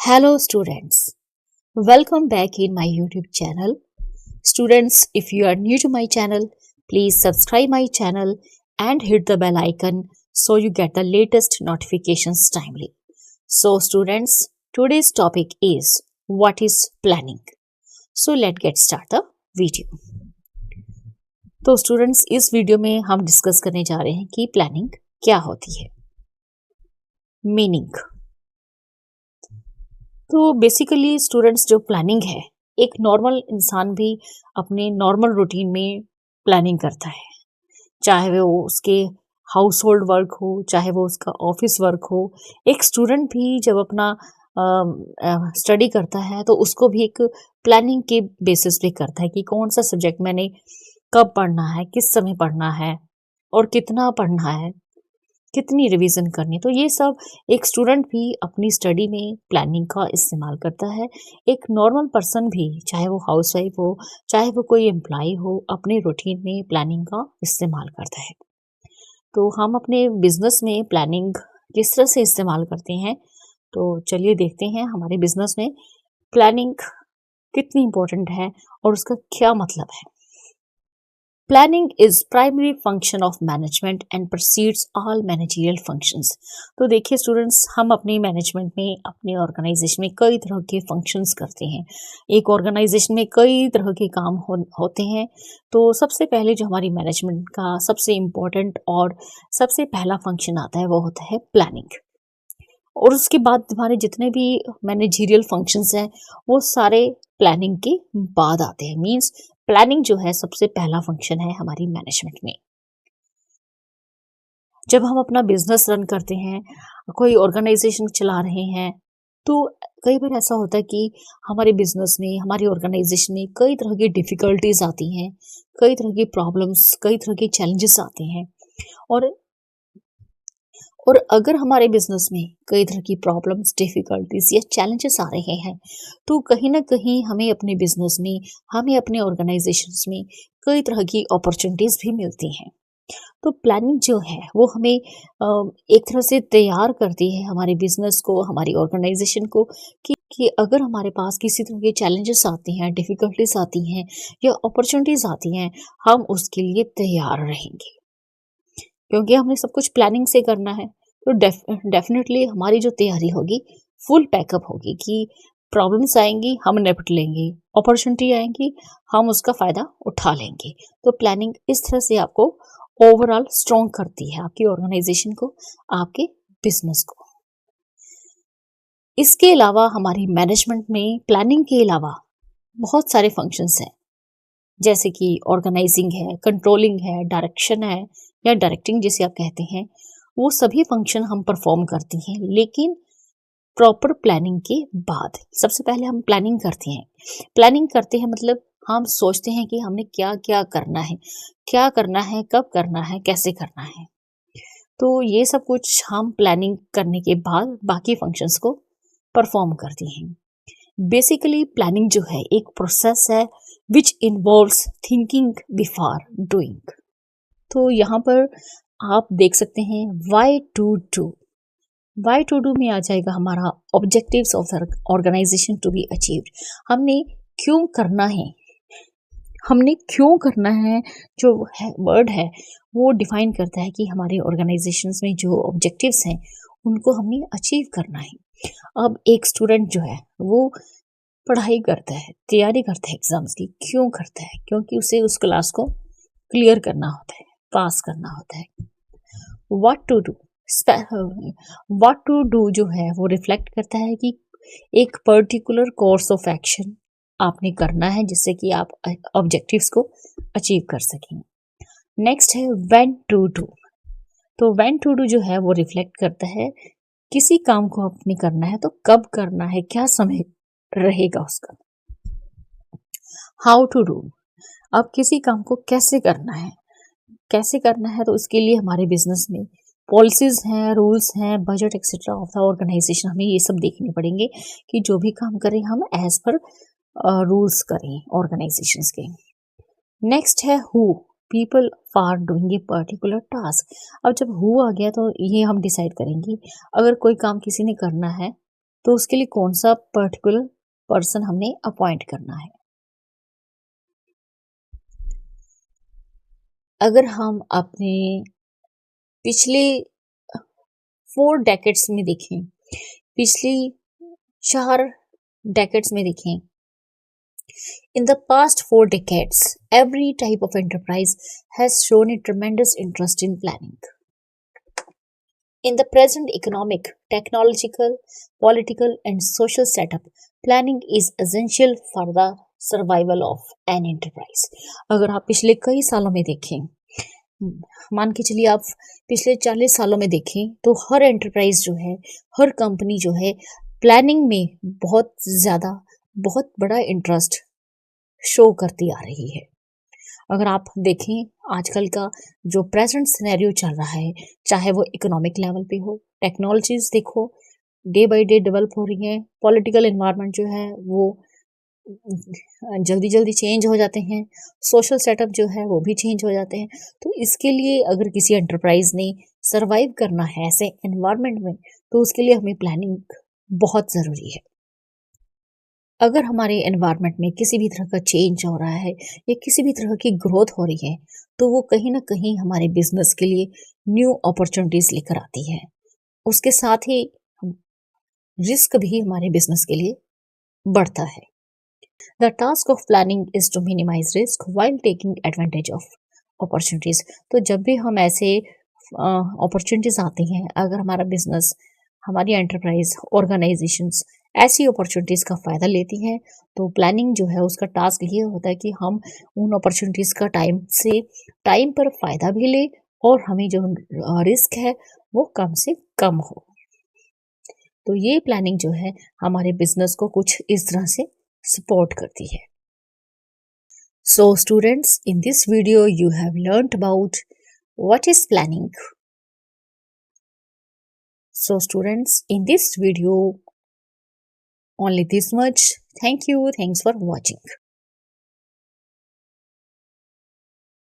Hello students, welcome back in my YouTube channel. Students, if you are new to my channel, please subscribe my channel and hit the bell icon so you get the latest notifications timely. So students, today's topic is what is planning. So let's get start the video. तो students इस video में हम discuss करने जा रहे हैं कि planning क्या होती है. मीनिंग. तो बेसिकली स्टूडेंट्स जो प्लानिंग है, एक नॉर्मल इंसान भी अपने नॉर्मल रूटीन में प्लानिंग करता है, चाहे वो उसके हाउस होल्ड वर्क हो, चाहे वो उसका ऑफिस वर्क हो. एक स्टूडेंट भी जब अपना स्टडी करता है तो उसको भी एक प्लानिंग के बेसिस पे करता है कि कौन सा सब्जेक्ट मैंने कब पढ़ना है, किस समय पढ़ना है और कितना पढ़ना है, कितनी रिवीजन करनी. तो ये सब एक स्टूडेंट भी अपनी स्टडी में प्लानिंग का इस्तेमाल करता है. एक नॉर्मल पर्सन भी, चाहे वो हाउसवाइफ हो, चाहे वो कोई एम्प्लॉय हो, अपने रूटीन में प्लानिंग का इस्तेमाल करता है. तो हम अपने बिजनेस में प्लानिंग किस तरह से इस्तेमाल करते हैं, तो चलिए देखते हैं हमारे बिजनेस में प्लानिंग कितनी इम्पोर्टेंट है और उसका क्या मतलब है. Planning is primary function of management and precedes all managerial functions. तो देखिए स्टूडेंट्स, हम अपने मैनेजमेंट में, अपने ऑर्गेनाइजेशन में कई तरह के फंक्शंस करते हैं. एक ऑर्गेनाइजेशन में कई तरह के काम होते हैं. तो सबसे पहले जो हमारी मैनेजमेंट का सबसे इम्पोर्टेंट और सबसे पहला फंक्शन आता है वो होता है प्लानिंग. और उसके बाद हमारे जितने भी मैनेजरियल फंक्शंस हैं वो सारे प्लानिंग के बाद आते हैं. मींस प्लानिंग जो है सबसे पहला फंक्शन है हमारी मैनेजमेंट में. जब हम अपना बिजनेस रन करते हैं, कोई ऑर्गेनाइजेशन चला रहे हैं, तो कई बार ऐसा होता है कि हमारे बिजनेस में, हमारी ऑर्गेनाइजेशन में कई तरह की डिफिकल्टीज आती हैं, कई तरह की प्रॉब्लम्स, कई तरह के चैलेंजेस आते हैं. और अगर हमारे बिजनेस में कई तरह की प्रॉब्लम्स, डिफिकल्टीज या चैलेंजेस आ रहे हैं, तो कहीं ना कहीं हमें अपने बिजनेस में, हमें अपने ऑर्गेनाइजेशंस में कई तरह की अपॉर्चुनिटीज भी मिलती हैं. तो प्लानिंग जो है वो हमें एक तरह से तैयार करती है हमारे बिजनेस को, हमारी ऑर्गेनाइजेशन को, कि अगर हमारे पास किसी तरह के चैलेंजेस आती हैं, डिफिकल्टीज आती हैं या अपॉर्चुनिटीज आती हैं, हम उसके लिए तैयार रहेंगे. क्योंकि हमने सब कुछ प्लानिंग से करना है, तो डेफिनेटली हमारी जो तैयारी होगी फुल पैकअप होगी कि प्रॉब्लम्स आएंगी हम निपट लेंगे, अपॉर्चुनिटी आएंगी हम उसका फायदा उठा लेंगे. तो प्लानिंग इस तरह से आपको ओवरऑल स्ट्रॉन्ग करती है, आपकी ऑर्गेनाइजेशन को, आपके बिजनेस को. इसके अलावा हमारी मैनेजमेंट में प्लानिंग के अलावा बहुत सारे फंक्शंस हैं, जैसे कि ऑर्गेनाइजिंग है, कंट्रोलिंग है, डायरेक्शन है या डायरेक्टिंग जिसे आप कहते हैं. वो सभी फंक्शन हम परफॉर्म करती हैं, लेकिन प्रॉपर प्लानिंग के बाद. सबसे पहले हम प्लानिंग करते हैं. प्लानिंग करते हैं मतलब हम सोचते हैं कि हमने क्या क्या करना है, कब करना है, कैसे करना है. तो ये सब कुछ हम प्लानिंग करने के बाद बाकी फंक्शंस को परफॉर्म करती हैं. बेसिकली प्लानिंग जो है एक प्रोसेस है which involves thinking before doing. तो यहाँ पर आप देख सकते हैं वाई टू डू में आ जाएगा हमारा objectives of the organisation to be achieved. हमने क्यों करना है जो है वर्ड है वो डिफाइन करता है कि हमारे ऑर्गेनाइजेशंस में जो ऑब्जेक्टिव्स हैं उनको हमने अचीव करना है. अब एक स्टूडेंट जो है वो पढ़ाई करता है, तैयारी करता है एग्जाम्स की. क्यों करता है? क्योंकि उसे उस क्लास को क्लियर करना होता है, पास करना होता है. व्हाट टू डू जो है वो रिफ्लेक्ट करता है कि एक पर्टिकुलर कोर्स ऑफ एक्शन आपने करना है जिससे कि आप ऑब्जेक्टिव्स को अचीव कर सकें. नेक्स्ट है व्हेन टू डू. तो व्हेन टू डू जो है वो रिफ्लेक्ट करता है किसी काम को आपने करना है तो कब करना है, क्या समय रहेगा उसका. हाउ टू डू, अब किसी काम को कैसे करना है, तो उसके लिए हमारे बिजनेस में पॉलिसीज हैं, रूल्स हैं, budget etcetera of the organisation, हमें ये सब देखने पड़ेंगे कि जो भी काम करें हम एज पर रूल्स करें ऑर्गेनाइजेशंस के. नेक्स्ट है who, people for doing a particular task. अब जब हु आ गया तो ये हम डिसाइड करेंगे अगर कोई काम किसी ने करना है तो उसके लिए कौन सा पर्टिकुलर पर्सन हमने अपॉइंट करना है। अगर हम अपने पिछले 4 डेकेड्स में देखें, पिछली 4 डेकेड्स में देखें, in the past 4 decades, every type of enterprise has shown a tremendous interest in planning. In the present economic, technological, political, and social setup, planning is essential for the survival of an enterprise. अगर आप पिछले कई सालों में देखें, मान के चलिए आप पिछले 40 सालों में देखें, तो हर एंटरप्राइज जो है, हर कंपनी जो है, प्लानिंग में बहुत ज़्यादा, बहुत बड़ा इंटरेस्ट शो करती आ रही है। अगर आप देखें आजकल का जो प्रेजेंट सिनेरियो चल रहा है, चाहे वो इकोनॉमिक लेवल पे हो, टेक्नोलॉजीज देखो डे बाय डे डेवलप हो रही हैं, पॉलिटिकल एनवायरनमेंट जो है वो जल्दी जल्दी चेंज हो जाते हैं, सोशल सेटअप जो है वो भी चेंज हो जाते हैं। तो इसके लिए अगर किसी एंटरप्राइज ने सरवाइव करना है ऐसे एनवायरनमेंट में, तो उसके लिए हमें प्लानिंग बहुत ज़रूरी है। अगर हमारे एनवायरनमेंट में किसी भी तरह का चेंज हो रहा है या किसी भी तरह की ग्रोथ हो रही है, तो वो कहीं ना कहीं हमारे बिजनेस के लिए न्यू अपॉर्चुनिटीज लेकर आती है। उसके साथ ही रिस्क भी हमारे बिजनेस के लिए बढ़ता है। The task of planning is to minimise risk while taking advantage of opportunities. तो जब भी हम ऐसे अपॉर्चुनिटीज आती हैं, अगर हमारा बिजनेस, हमारी एंटरप्राइज, ऑर्गेनाइजेशंस ऐसी अपॉर्चुनिटीज़ का फ़ायदा लेती हैं, तो प्लानिंग जो है उसका टास्क ये होता है कि हम उन अपॉर्चुनिटीज़ का टाइम पर फ़ायदा भी लें और हमें जो रिस्क है वो कम से कम हो। तो ये प्लानिंग जो है हमारे बिजनेस को कुछ इस तरह से सपोर्ट करती है। So students, in this video you have learned about what is planning. So students, in this video only this much. Thank you. Thanks for watching.